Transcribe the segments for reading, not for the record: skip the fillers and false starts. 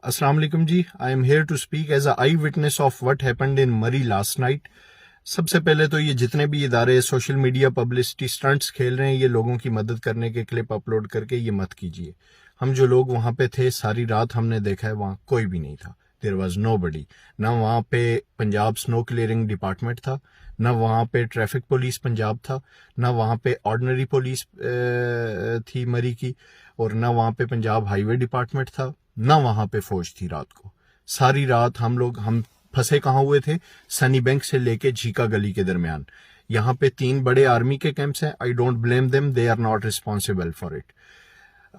Assalamu alaikum ji. I am here to speak as a eyewitness of what happened in Murree last night. सबसे पहले तो ये जितने भी इदारे सोशल मीडिया पब्लिसिटी स्टंट्स खेल रहे हैं, ये लोगों की मदद करने के क्लिप अपलोड करके ये मत कीजिए. हम जो लोग वहाँ पे थे सारी रात हमने देखा है, वहाँ कोई भी नहीं था. There was nobody. ना वहाँ पे पंजाब स्नो क्लियरिंग डिपार्टमेंट था, ना वहाँ पे ट्रैफिक पुलिस पंजाब था, ना वहाँ पे ऑर्डिनरी पुलिस थी मरी की, और ना वहाँ पे पंजाब हाईवे डिपार्टमेंट था, ना वहाँ पे फौज थी. रात को सारी रात हम फंसे कहाँ हुए थे? सनी बैंक से लेके झीका गली के दरमियान. यहाँ पे 3 बड़े आर्मी के कैंप्स हैं. I don't blame them, they are not responsible for it.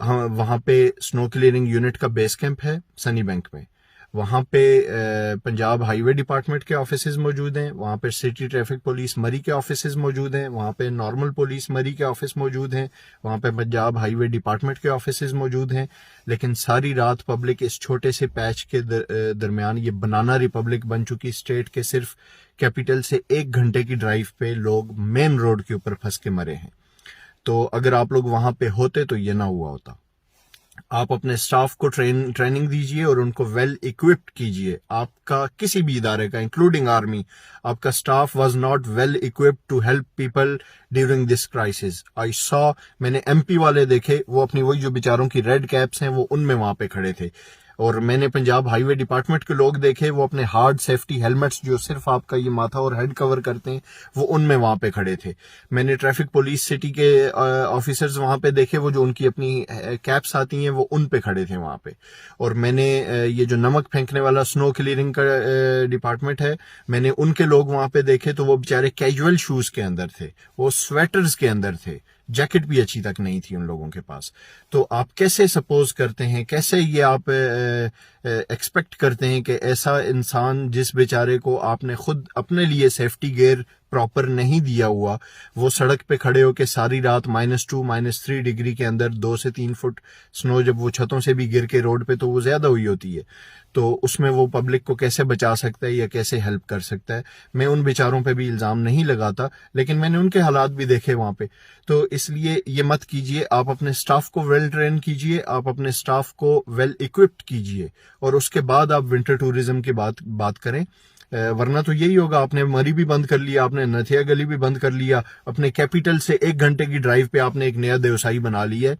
वहाँ पे स्नो क्लियरिंग यूनिट का बेस कैंप है सनी बैंक में. वहाँ पे पंजाब हाईवे डिपार्टमेंट के ऑफिसेज मौजूद हैं. वहाँ पे सिटी ट्रैफिक पुलिस मरी के ऑफिसेज मौजूद हैं. वहाँ पे नॉर्मल पुलिस मरी के ऑफिस मौजूद हैं. वहाँ पे पंजाब हाईवे डिपार्टमेंट के ऑफिसेज मौजूद हैं. लेकिन सारी रात पब्लिक इस छोटे से पैच के दरमियान, ये बनाना रिपब्लिक बन चुकी स्टेट के सिर्फ कैपिटल से 1 घंटे की ड्राइव पे लोग मेन रोड के ऊपर फंस के मरे हैं. तो अगर आप लोग वहां पे होते तो ये ना हुआ होता. आप अपने स्टाफ को ट्रेनिंग दीजिए और उनको वेल इक्विप्ड कीजिए. आपका किसी भी इदारे का इंक्लूडिंग आर्मी, आपका staff was not well equipped to help people during this crisis. मैंने एमपी वाले देखे, वो अपनी वही जो बेचारों की रेड कैप्स हैं वो उनमें वहां पे खड़े थे. और मैंने पंजाब हाईवे डिपार्टमेंट के लोग देखे, वो अपने हार्ड सेफ्टी हेलमेट्स जो सिर्फ आपका ये माथा और हेड कवर करते हैं वो उनमें वहां पे खड़े थे. मैंने ट्रैफिक पुलिस सिटी के ऑफिसर्स वहां पे देखे, वो जो उनकी अपनी कैप्स आती हैं वो उन पे खड़े थे वहां पे. और मैंने ये जो नमक फेंकने वाला स्नो क्लियरिंग का डिपार्टमेंट है, मैंने उनके लोग वहां पे देखे तो वो बेचारे कैजुअल शूज के अंदर थे, वो स्वेटर्स के अंदर थे, जैकेट भी अच्छी तक नहीं थी उन लोगों के पास. तो आप कैसे सपोज करते हैं, कैसे ये आप एक्सपेक्ट करते हैं कि ऐसा इंसान जिस बेचारे को आपने खुद अपने लिए सेफ्टी गियर प्रॉपर नहीं दिया हुआ, वो सड़क पे खड़े होके सारी रात -2 -3 डिग्री के अंदर 2 से 3 फुट स्नो जब वो छतों से भी गिर के रोड पे तो वो ज्यादा हुई होती है, तो उसमें वो पब्लिक को कैसे बचा सकता है या कैसे हेल्प कर सकता है. मैं उन बेचारों पे भी इल्जाम नहीं लगाता, लेकिन मैंने उनके हालात भी देखे वहां पे. तो इसलिए ये मत कीजिए. आप अपने स्टाफ को वेल ट्रेन कीजिए, आप अपने स्टाफ को वेल इक्विप्ड कीजिए, और उसके बाद आप विंटर टूरिज्म की बात करें. वरना तो यही होगा, आपने मरी भी बंद कर लिया, आपने नथिया गली भी बंद कर लिया, अपने कैपिटल से 1 घंटे की ड्राइव पे आपने एक नया देवसाई बना लिया है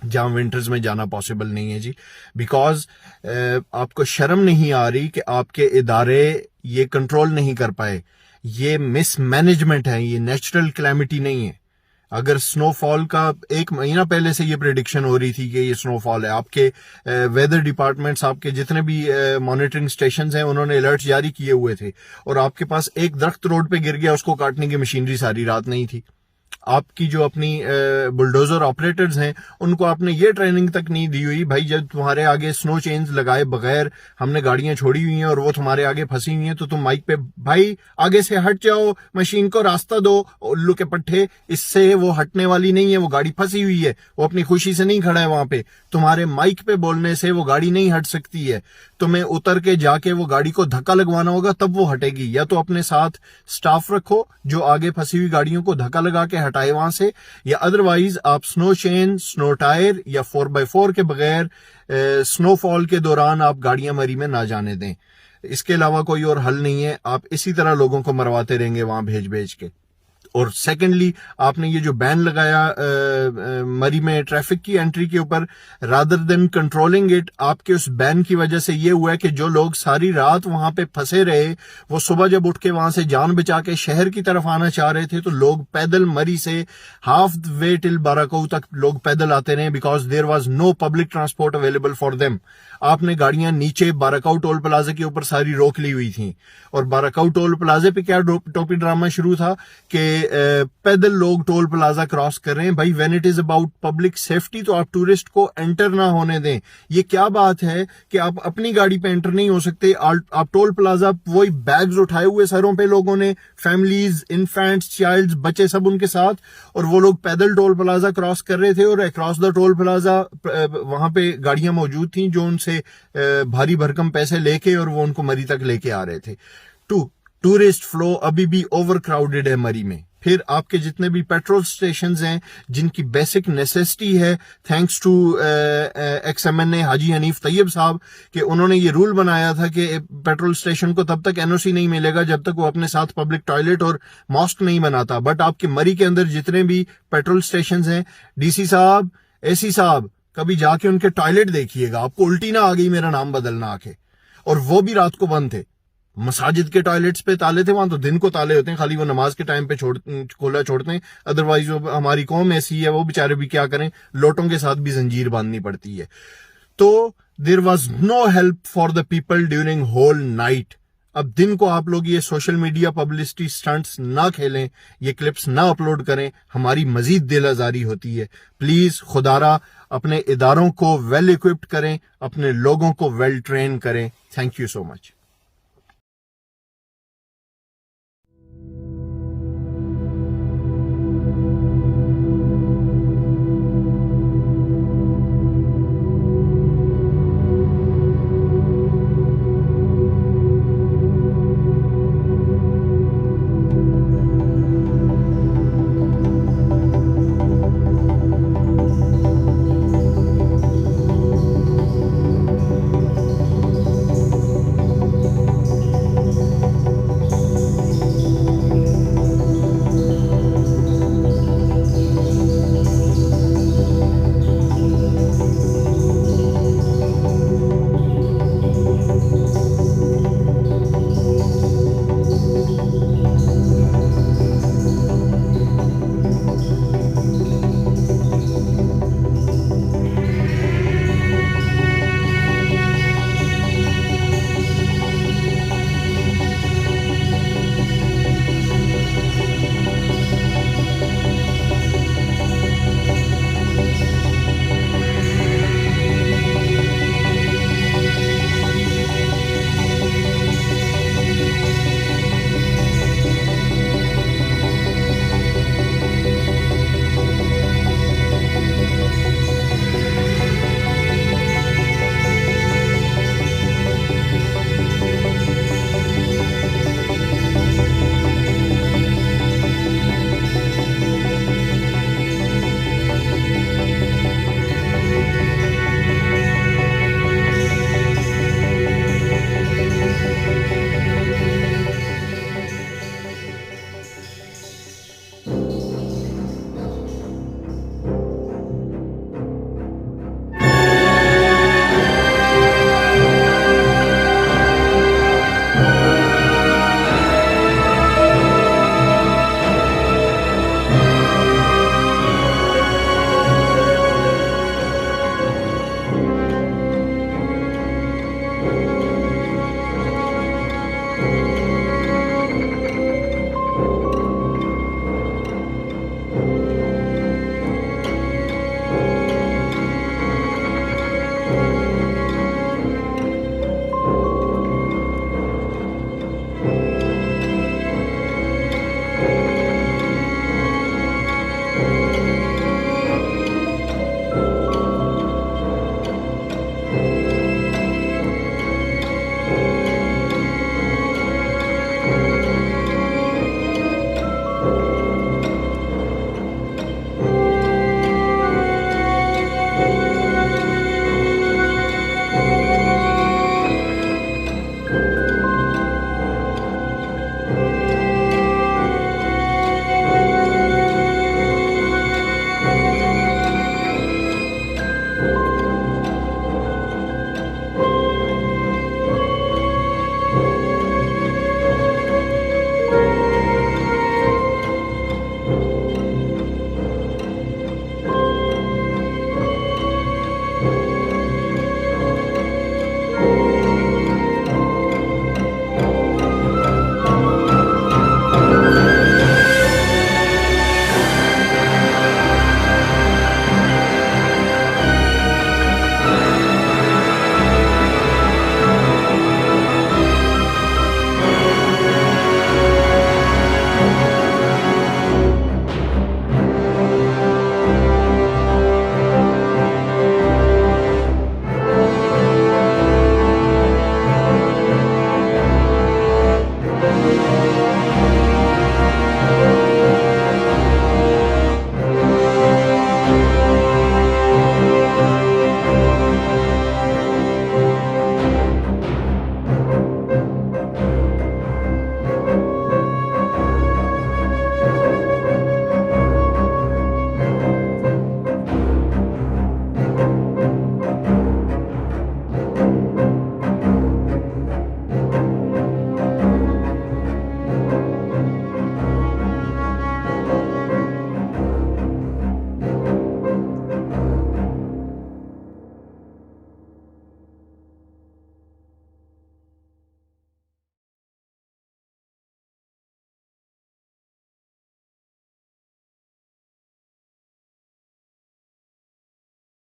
जहां विंटर्स में जाना पॉसिबल नहीं है जी. बिकॉज आपको शर्म नहीं आ रही कि आपके इदारे ये कंट्रोल नहीं कर पाए. ये मिसमैनेजमेंट है, ये नेचुरल क्लैमिटी नहीं है. अगर स्नोफॉल का 1 महीना पहले से ये प्रेडिक्शन हो रही थी कि ये स्नोफॉल है, आपके वेदर डिपार्टमेंट्स, आपके जितने भी मॉनिटरिंग स्टेशंस हैं, उन्होंने अलर्ट जारी किए हुए थे, और आपके पास एक दरख्त रोड पे गिर गया, उसको काटने की मशीनरी सारी रात नहीं थी. आपकी जो अपनी बुलडोजर ऑपरेटर्स हैं, उनको आपने ये ट्रेनिंग तक नहीं दी हुई, भाई जब तुम्हारे आगे स्नो चेन्स लगाए बगैर हमने गाड़ियां छोड़ी हुई हैं और वो तुम्हारे आगे फंसी हुई हैं, तो तुम माइक पे भाई आगे से हट जाओ, मशीन को रास्ता दो, उल्लू के पट्टे, इससे वो हटने वाली नहीं है, वो गाड़ी फंसी हुई है, वो अपनी खुशी से नहीं खड़ा है वहां पे. तुम्हारे माइक पे बोलने से वो गाड़ी नहीं हट सकती है. तुम्हें उतर के जाके वो गाड़ी को धक्का लगवाना होगा, तब वो हटेगी. या तो अपने साथ स्टाफ रखो जो आगे फंसी हुई गाड़ियों को धक्का लगा के हटाए वहां से, या अदरवाइज आप स्नो चेन, स्नो टायर या 4x4 के बगैर स्नोफॉल के दौरान आप गाड़ियां मरी में ना जाने दें. इसके अलावा कोई और हल नहीं है. आप इसी तरह लोगों को मरवाते रहेंगे वहां भेज भेज के. और सेकेंडली, आपने ये जो बैन लगाया मरी में ट्रैफिक की एंट्री के ऊपर, रादर देन कंट्रोलिंग इट, आपके उस बैन की वजह से ये हुआ है कि जो लोग सारी रात वहां पे फंसे रहे, वो सुबह जब उठ के वहां से जान बचा के शहर की तरफ आना चाह रहे थे, तो लोग पैदल मरी से हाफ वे टिल बाराकऊ तक लोग पैदल आते रहे, because there was no public transport available for them. आपने गाड़ियां नीचे बाराकऊ टोल प्लाजा के ऊपर सारी रोक ली हुई थी, और बाराकऊ टोल प्लाजे पे क्या टोपी ड्रामा शुरू था कि पैदल लोग टोल प्लाजा क्रॉस कर रहे हैं. भाई when it is about public safety, तो आप टूरिस्ट को एंटर ना होने दें. ये क्या बात है कि आप अपनी गाड़ी पे एंटर नहीं हो सकते? आप टोल प्लाजा, वही बैग्स उठाए हुए सरों पे लोगों ने, फैमिलीज, इन्फेंट्स, चाइल्ड्स, बच्चे सब उनके साथ, और वो लोग पैदल टोल प्लाजा क्रॉस कर रहे थे, और अक्रॉस द टोल प्लाजा वहां पे गाड़ियां मौजूद थी जो उनसे भारी भरकम पैसे लेके और वो उनको मरी तक लेके आ रहे थे. टूरिस्ट फ्लो अभी भी ओवर क्राउडेड है मरी में। फिर आपके जितने भी पेट्रोल स्टेशंस हैं जिनकी बेसिक नेसेसिटी है, थैंक्स टू XMNA हाजी हनीफ तैयब साहब, कि उन्होंने ये रूल बनाया था कि पेट्रोल स्टेशन को तब तक NOC नहीं मिलेगा जब तक वो अपने साथ पब्लिक टॉयलेट और मॉस्क नहीं बनाता। बट आपके मरी के अंदर जितने भी पेट्रोल स्टेशंस हैं, DC साहब, AC साहब, कभी जाके उनके टॉयलेट देखिएगा, आपको उल्टी ना आ गई मेरा नाम बदलना आके। और वो भी रात को बंद थे। मसाजिद के टॉयलेट्स पे ताले थे, वहां तो दिन को ताले होते हैं, खाली वो नमाज के टाइम पे खोला छोड़ते हैं। अदरवाइज वो हमारी कौम ऐसी है, वो बेचारे भी क्या करें, लोटों के साथ भी जंजीर बांधनी पड़ती है। तो there was no help for the people during whole night. अब दिन को आप लोग ये सोशल मीडिया पब्लिसिटी स्टंट्स ना खेलें, ये क्लिप्स ना अपलोड करें, हमारी मजीद दिल आजारी होती है। प्लीज खुदारा अपने इदारों को वेल इक्विप्ड करें, अपने लोगों को वेल ट्रेन करें। Thank you so much.